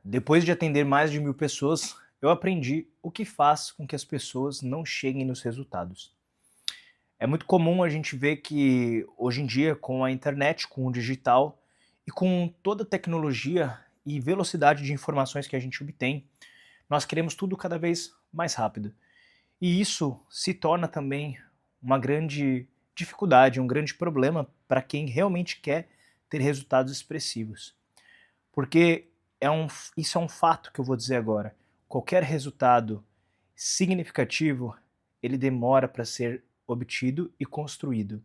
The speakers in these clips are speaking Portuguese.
Depois de atender mais de 1000 pessoas, eu aprendi o que faz com que as pessoas não cheguem nos resultados. É muito comum a gente ver que hoje em dia, com a internet, com o digital e com toda a tecnologia e velocidade de informações que a gente obtém, nós queremos tudo cada vez mais rápido. E isso se torna também uma grande dificuldade, um grande problema para quem realmente quer ter resultados expressivos. Porque isso é um fato que eu vou dizer agora. Qualquer resultado significativo, ele demora para ser obtido e construído.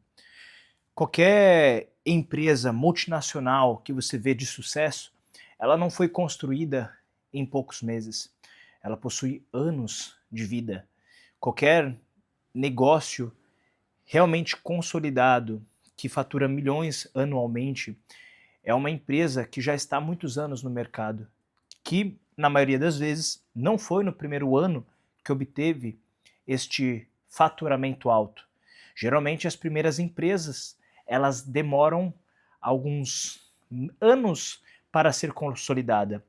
Qualquer empresa multinacional que você vê de sucesso, ela não foi construída em poucos meses. Ela possui anos de vida. Qualquer negócio realmente consolidado, que fatura milhões anualmente, é uma empresa que já está há muitos anos no mercado, que, na maioria das vezes, não foi no primeiro ano que obteve este faturamento alto. Geralmente, as primeiras empresas, elas demoram alguns anos para ser consolidada.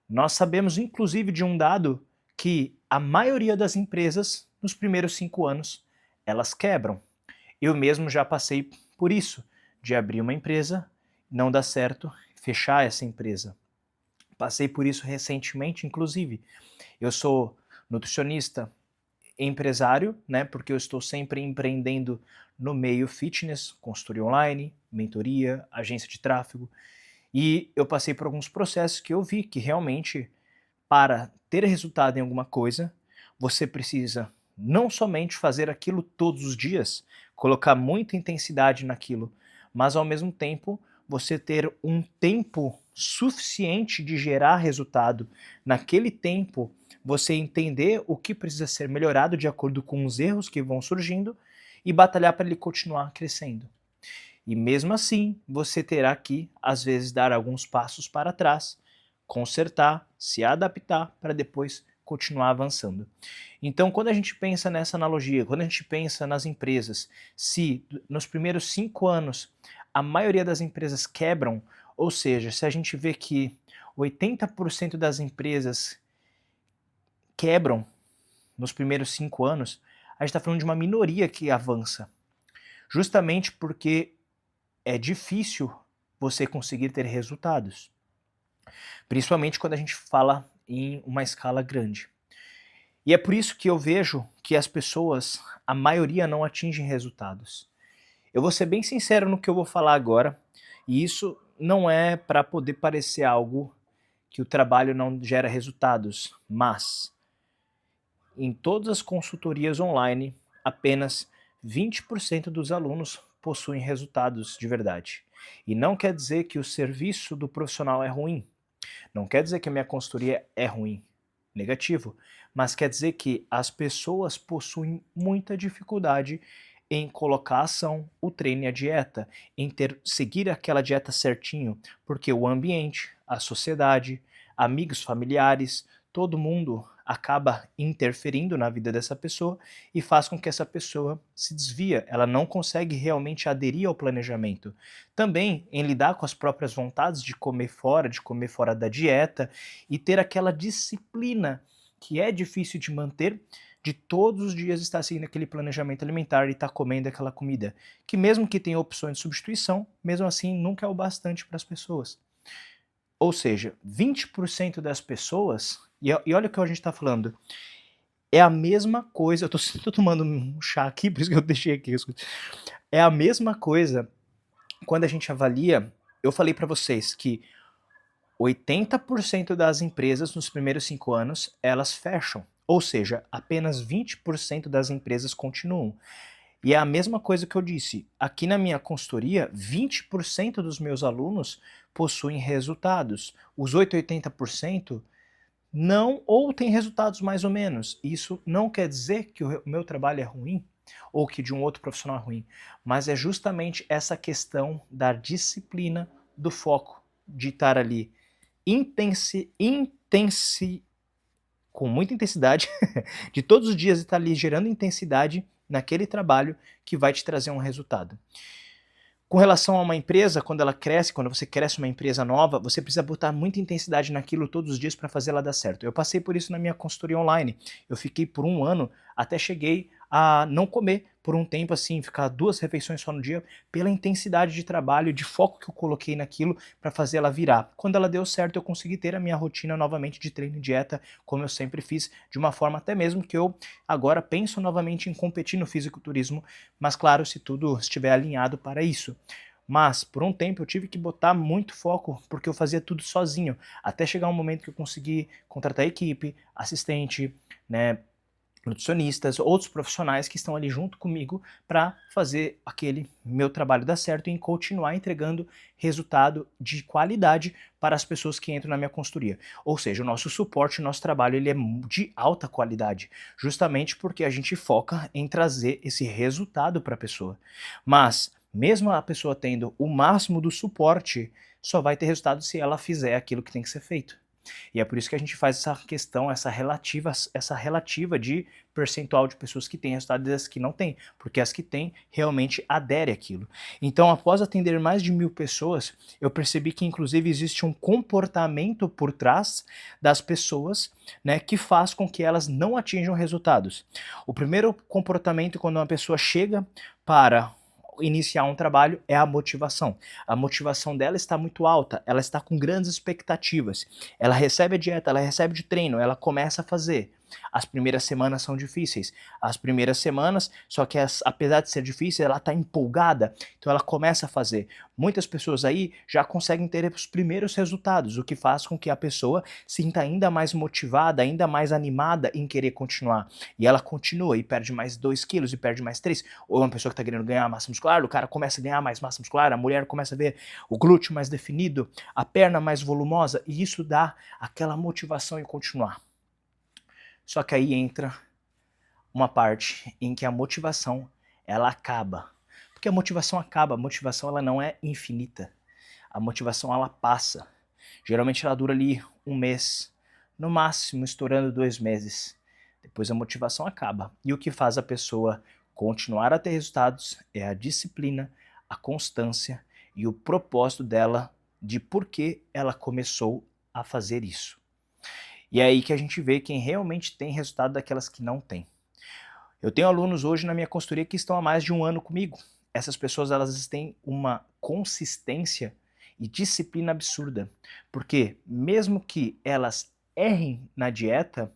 Nós sabemos, inclusive, de um dado que a maioria das empresas, nos primeiros 5 anos, elas quebram. Eu mesmo já passei por isso, de abrir uma empresa, não dar certo, fechar essa empresa. Passei por isso recentemente, inclusive. Eu sou nutricionista, empresário, né, porque eu estou sempre empreendendo no meio fitness, consultoria online, mentoria, agência de tráfego, e eu passei por alguns processos que eu vi que realmente, para ter resultado em alguma coisa, você precisa não somente fazer aquilo todos os dias, colocar muita intensidade naquilo, mas ao mesmo tempo você ter um tempo suficiente de gerar resultado. Naquele tempo, você entender o que precisa ser melhorado de acordo com os erros que vão surgindo e batalhar para ele continuar crescendo. E mesmo assim, você terá que, às vezes, dar alguns passos para trás, consertar, se adaptar para depois continuar avançando. Então, quando a gente pensa nessa analogia, quando a gente pensa nas empresas, se nos primeiros 5 anos a maioria das empresas quebram, ou seja, se a gente vê que 80% das empresas quebram nos primeiros 5 anos, a gente está falando de uma minoria que avança. Justamente porque é difícil você conseguir ter resultados, principalmente quando a gente fala em uma escala grande. E é por isso que eu vejo que as pessoas, a maioria, não atingem resultados. Eu vou ser bem sincero no que eu vou falar agora, e isso não é para poder parecer algo que o trabalho não gera resultados, mas em todas as consultorias online, apenas 20% dos alunos possuem resultados de verdade. E não quer dizer que o serviço do profissional é ruim, não quer dizer que a minha consultoria é ruim, negativo, mas quer dizer que as pessoas possuem muita dificuldade em colocar a ação, o treino e a dieta, em seguir aquela dieta certinho, porque o ambiente, a sociedade, amigos, familiares, todo mundo acaba interferindo na vida dessa pessoa e faz com que essa pessoa se desvia, ela não consegue realmente aderir ao planejamento. Também em lidar com as próprias vontades de comer fora da dieta e ter aquela disciplina que é difícil de manter, de todos os dias estar seguindo aquele planejamento alimentar e estar comendo aquela comida, que mesmo que tenha opções de substituição, mesmo assim nunca é o bastante para as pessoas. Ou seja, 20% das pessoas, e olha o que a gente está falando, é a mesma coisa, eu tô tomando um chá aqui, por isso que eu deixei aqui as coisas. É a mesma coisa quando a gente avalia, eu falei para vocês que 80% das empresas nos primeiros 5 anos, elas fecham. Ou seja, apenas 20% das empresas continuam. E é a mesma coisa que eu disse, aqui na minha consultoria, 20% dos meus alunos possuem resultados. Os 80% não, ou têm resultados mais ou menos. Isso não quer dizer que o meu trabalho é ruim, ou que de um outro profissional é ruim, mas é justamente essa questão da disciplina, do foco, de estar ali com muita intensidade, de todos os dias estar ali gerando intensidade naquele trabalho que vai te trazer um resultado. Com relação a uma empresa, quando ela cresce, quando você cresce uma empresa nova, você precisa botar muita intensidade naquilo todos os dias para fazer ela dar certo. Eu passei por isso na minha consultoria online. Eu fiquei por 1 ano, até cheguei a não comer por um tempo assim, ficar 2 refeições só no dia, pela intensidade de trabalho, de foco que eu coloquei naquilo para fazer ela virar. Quando ela deu certo, eu consegui ter a minha rotina novamente de treino e dieta, como eu sempre fiz, de uma forma até mesmo que eu agora penso novamente em competir no fisiculturismo, mas claro, se tudo estiver alinhado para isso. Mas por um tempo eu tive que botar muito foco porque eu fazia tudo sozinho, até chegar um momento que eu consegui contratar equipe, assistente, né, nutricionistas, outros profissionais que estão ali junto comigo para fazer aquele meu trabalho dar certo e continuar entregando resultado de qualidade para as pessoas que entram na minha consultoria. Ou seja, o nosso suporte, o nosso trabalho, ele é de alta qualidade, justamente porque a gente foca em trazer esse resultado para a pessoa. Mas, mesmo a pessoa tendo o máximo do suporte, só vai ter resultado se ela fizer aquilo que tem que ser feito. E é por isso que a gente faz essa questão, essa relativa de percentual de pessoas que têm resultado e as que não têm, porque as que têm realmente aderem àquilo. Então, após atender mais de 1.000 pessoas, eu percebi que inclusive existe um comportamento por trás das pessoas, né, que faz com que elas não atinjam resultados. O primeiro comportamento quando uma pessoa chega para iniciar um trabalho é a motivação. A motivação dela está muito alta, ela está com grandes expectativas. Ela recebe a dieta, ela recebe de treino, ela começa a fazer. As primeiras semanas são difíceis. As primeiras semanas, só que apesar de ser difícil, ela está empolgada, então ela começa a fazer. Muitas pessoas aí já conseguem ter os primeiros resultados, o que faz com que a pessoa sinta ainda mais motivada, ainda mais animada em querer continuar. E ela continua e perde mais 2 quilos e perde mais 3. Ou uma pessoa que está querendo ganhar massa muscular, o cara começa a ganhar mais massa muscular, a mulher começa a ver o glúteo mais definido, a perna mais volumosa, e isso dá aquela motivação em continuar. Só que aí entra uma parte em que a motivação, ela acaba. Porque a motivação acaba, a motivação ela não é infinita. A motivação ela passa. Geralmente ela dura ali 1 mês, no máximo estourando 2 meses. Depois a motivação acaba. E o que faz a pessoa continuar a ter resultados é a disciplina, a constância e o propósito dela de por que ela começou a fazer isso. E é aí que a gente vê quem realmente tem resultado daquelas que não têm. Eu tenho alunos hoje na minha consultoria que estão há mais de 1 ano comigo. Essas pessoas elas têm uma consistência e disciplina absurda, porque mesmo que elas errem na dieta,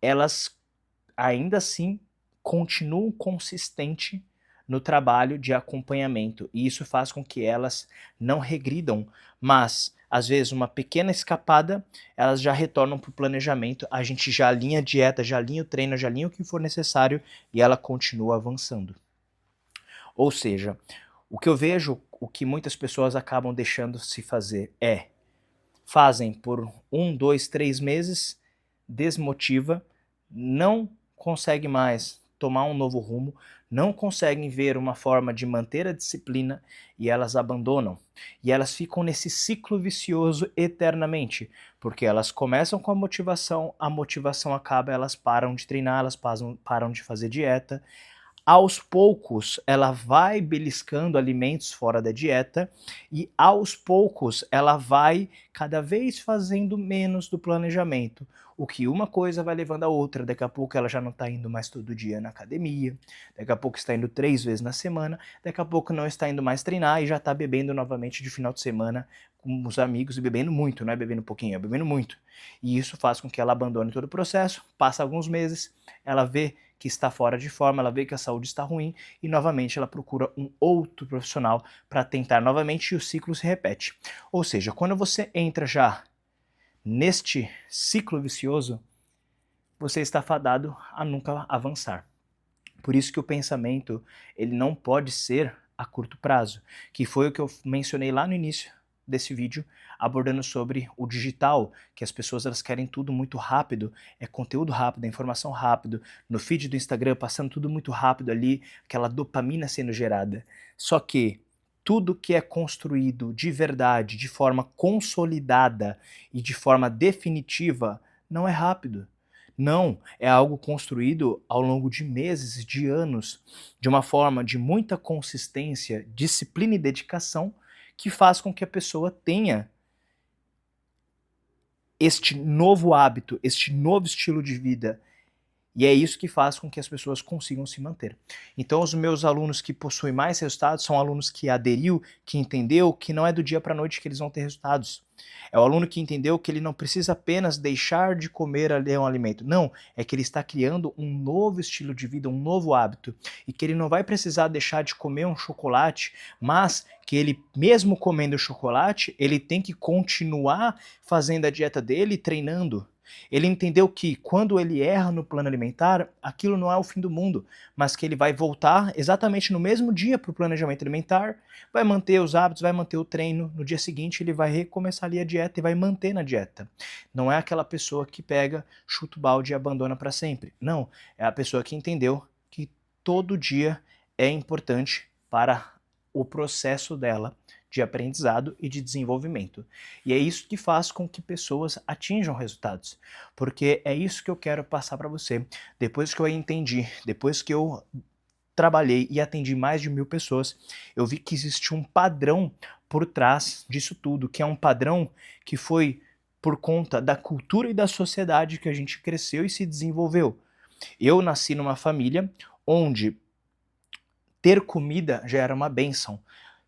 elas ainda assim continuam consistentes no trabalho de acompanhamento, e isso faz com que elas não regridam, mas às vezes uma pequena escapada, elas já retornam para o planejamento, a gente já alinha a dieta, já alinha o treino, já alinha o que for necessário e ela continua avançando. Ou seja, o que eu vejo, o que muitas pessoas acabam deixando se fazer é, fazem por 1, 2, 3 meses, desmotiva, não consegue mais tomar um novo rumo, não conseguem ver uma forma de manter a disciplina e elas abandonam. E elas ficam nesse ciclo vicioso eternamente, porque elas começam com a motivação acaba, elas param de treinar, elas param de fazer dieta. Aos poucos, ela vai beliscando alimentos fora da dieta e aos poucos ela vai cada vez fazendo menos do planejamento. O que uma coisa vai levando a outra. Daqui a pouco ela já não está indo mais todo dia na academia, daqui a pouco está indo 3 vezes na semana, daqui a pouco não está indo mais treinar e já está bebendo novamente de final de semana com os amigos e bebendo muito, não é bebendo pouquinho, é bebendo muito. E isso faz com que ela abandone todo o processo, passa alguns meses, ela vê que está fora de forma, ela vê que a saúde está ruim e novamente ela procura um outro profissional para tentar novamente e o ciclo se repete. Ou seja, quando você entra já neste ciclo vicioso, você está fadado a nunca avançar. Por isso que o pensamento ele não pode ser a curto prazo, que foi o que eu mencionei lá no início desse vídeo, abordando sobre o digital, que as pessoas elas querem tudo muito rápido, é conteúdo rápido, é informação rápido, no feed do Instagram passando tudo muito rápido ali, aquela dopamina sendo gerada. Só que tudo que é construído de verdade, de forma consolidada e de forma definitiva, não é rápido. Não, é algo construído ao longo de meses, de anos, de uma forma de muita consistência, disciplina e dedicação, que faz com que a pessoa tenha este novo hábito, este novo estilo de vida. E é isso que faz com que as pessoas consigam se manter. Então, os meus alunos que possuem mais resultados são alunos que aderiu, que entendeu que não é do dia para a noite que eles vão ter resultados. É o aluno que entendeu que ele não precisa apenas deixar de comer ali um alimento. Não, é que ele está criando um novo estilo de vida, um novo hábito. E que ele não vai precisar deixar de comer um chocolate, mas que ele, mesmo comendo chocolate, ele tem que continuar fazendo a dieta dele e treinando. Ele entendeu que quando ele erra no plano alimentar, aquilo não é o fim do mundo, mas que ele vai voltar exatamente no mesmo dia para o planejamento alimentar, vai manter os hábitos, vai manter o treino, no dia seguinte ele vai recomeçar ali a dieta e vai manter na dieta. Não é aquela pessoa que pega, chuta o balde e abandona para sempre. Não, é a pessoa que entendeu que todo dia é importante para o processo dela de aprendizado e de desenvolvimento. E é isso que faz com que pessoas atinjam resultados, porque é isso que eu quero passar para você. Depois que eu entendi, depois que eu trabalhei e atendi mais de 1.000 pessoas, eu vi que existe um padrão por trás disso tudo, que é um padrão que foi por conta da cultura e da sociedade que a gente cresceu e se desenvolveu. Eu nasci numa família onde ter comida já era uma bênção.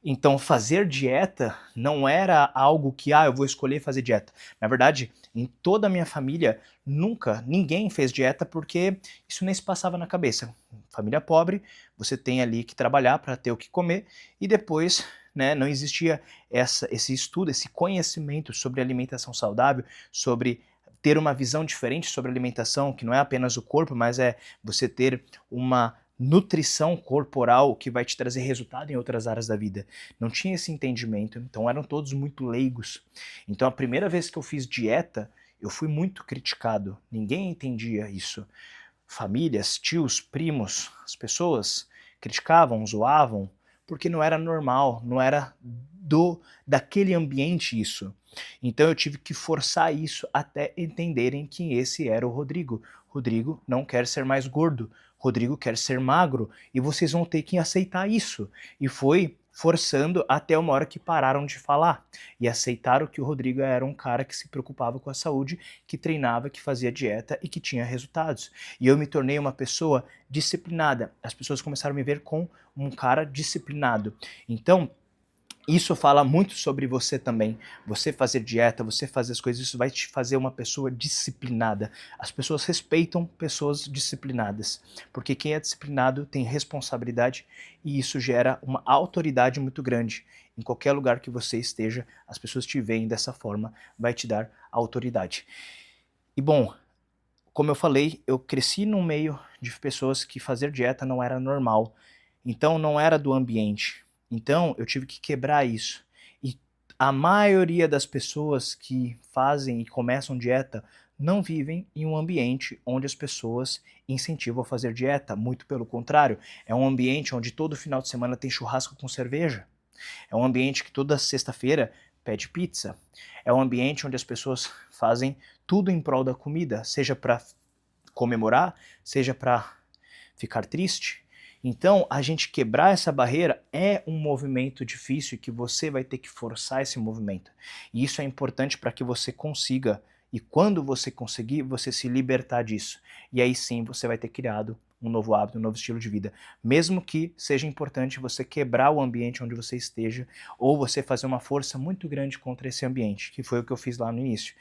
Então, fazer dieta não era algo que, eu vou escolher fazer dieta. Na verdade, em toda a minha família, nunca ninguém fez dieta porque isso nem se passava na cabeça. Família pobre, você tem ali que trabalhar para ter o que comer e depois, né, não existia esse estudo, esse conhecimento sobre alimentação saudável, sobre ter uma visão diferente sobre alimentação, que não é apenas o corpo, mas é você ter uma nutrição corporal que vai te trazer resultado em outras áreas da vida. Não tinha esse entendimento, então eram todos muito leigos. Então a primeira vez que eu fiz dieta, eu fui muito criticado. Ninguém entendia isso. Famílias, tios, primos, as pessoas criticavam, zoavam, porque não era normal, não era daquele ambiente isso. Então eu tive que forçar isso até entenderem que esse era o Rodrigo. Rodrigo não quer ser mais gordo. Rodrigo quer ser magro e vocês vão ter que aceitar isso. E foi forçando até uma hora que pararam de falar e aceitaram que o Rodrigo era um cara que se preocupava com a saúde, que treinava, que fazia dieta e que tinha resultados. E eu me tornei uma pessoa disciplinada. As pessoas começaram a me ver como um cara disciplinado. Então, isso fala muito sobre você também. Você fazer dieta, você fazer as coisas, isso vai te fazer uma pessoa disciplinada. As pessoas respeitam pessoas disciplinadas, porque quem é disciplinado tem responsabilidade e isso gera uma autoridade muito grande. Em qualquer lugar que você esteja, as pessoas te veem dessa forma, vai te dar autoridade. E bom, como eu falei, eu cresci num meio de pessoas que fazer dieta não era normal, então não era do ambiente. Então eu tive que quebrar isso. E a maioria das pessoas que fazem e começam dieta não vivem em um ambiente onde as pessoas incentivam a fazer dieta. Muito pelo contrário, é um ambiente onde todo final de semana tem churrasco com cerveja. É um ambiente que toda sexta-feira pede pizza. É um ambiente onde as pessoas fazem tudo em prol da comida, seja para comemorar, seja para ficar triste. Então, a gente quebrar essa barreira é um movimento difícil que você vai ter que forçar esse movimento. E isso é importante para que você consiga, e quando você conseguir, você se libertar disso. E aí sim você vai ter criado um novo hábito, um novo estilo de vida. Mesmo que seja importante você quebrar o ambiente onde você esteja, ou você fazer uma força muito grande contra esse ambiente, que foi o que eu fiz lá no início.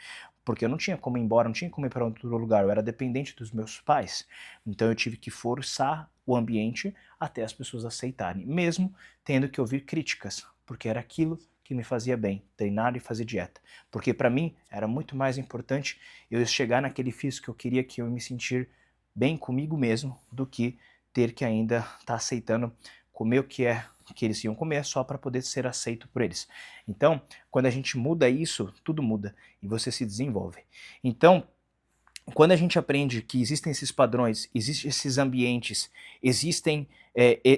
Porque eu não tinha como ir embora, não tinha como ir para outro lugar, eu era dependente dos meus pais. Então eu tive que forçar o ambiente até as pessoas aceitarem, mesmo tendo que ouvir críticas, porque era aquilo que me fazia bem, treinar e fazer dieta. Porque para mim era muito mais importante eu chegar naquele físico que eu queria, que eu me sentir bem comigo mesmo, do que ter que ainda estar aceitando comer o que eles iam comer só para poder ser aceito por eles. Então, quando a gente muda isso, tudo muda e você se desenvolve. Então, quando a gente aprende que existem esses padrões, existem esses ambientes, existem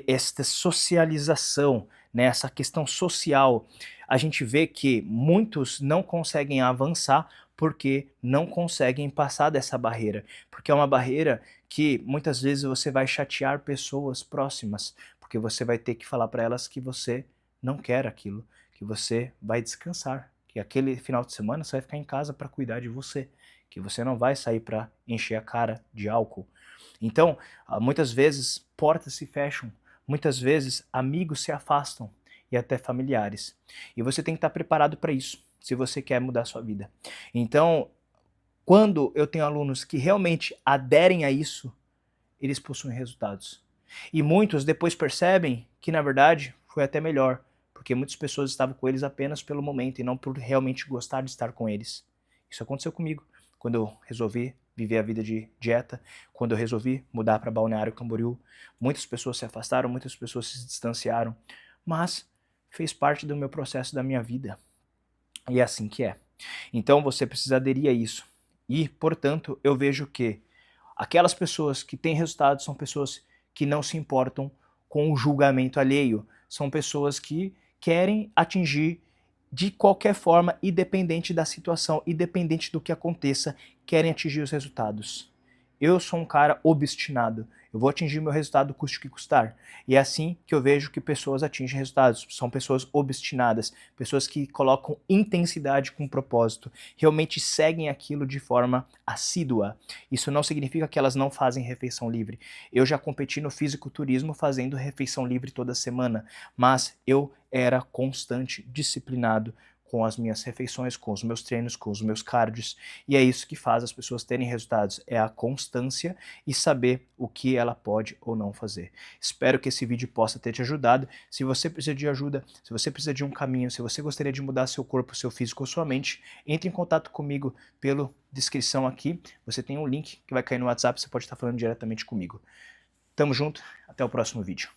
esta socialização, né, essa questão social, a gente vê que muitos não conseguem avançar porque não conseguem passar dessa barreira, porque é uma barreira que muitas vezes você vai chatear pessoas próximas, porque você vai ter que falar para elas que você não quer aquilo, que você vai descansar, que aquele final de semana você vai ficar em casa para cuidar de você, que você não vai sair para encher a cara de álcool. Então, muitas vezes portas se fecham, muitas vezes amigos se afastam e até familiares. E você tem que estar preparado para isso, se você quer mudar a sua vida. Então, quando eu tenho alunos que realmente aderem a isso, eles possuem resultados. E muitos depois percebem que, na verdade, foi até melhor, porque muitas pessoas estavam com eles apenas pelo momento e não por realmente gostar de estar com eles. Isso aconteceu comigo, quando eu resolvi viver a vida de dieta, quando eu resolvi mudar para Balneário Camboriú. Muitas pessoas se afastaram, muitas pessoas se distanciaram, mas fez parte do meu processo, da minha vida. E é assim que é. Então você precisa aderir a isso. E, portanto, eu vejo que aquelas pessoas que têm resultados são pessoas que não se importam com o julgamento alheio. São pessoas que querem atingir de qualquer forma, independente da situação, independente do que aconteça, querem atingir os resultados. Eu sou um cara obstinado. Eu vou atingir meu resultado custe o que custar. E é assim que eu vejo que pessoas atingem resultados. São pessoas obstinadas, pessoas que colocam intensidade com propósito, realmente seguem aquilo de forma assídua. Isso não significa que elas não fazem refeição livre. Eu já competi no fisiculturismo fazendo refeição livre toda semana, mas eu era constante, disciplinado com as minhas refeições, com os meus treinos, com os meus cardios, e é isso que faz as pessoas terem resultados, é a constância e saber o que ela pode ou não fazer. Espero que esse vídeo possa ter te ajudado. Se você precisa de ajuda, se você precisa de um caminho, se você gostaria de mudar seu corpo, seu físico ou sua mente, entre em contato comigo pela descrição aqui, você tem um link que vai cair no WhatsApp, você pode estar falando diretamente comigo. Tamo junto, até o próximo vídeo.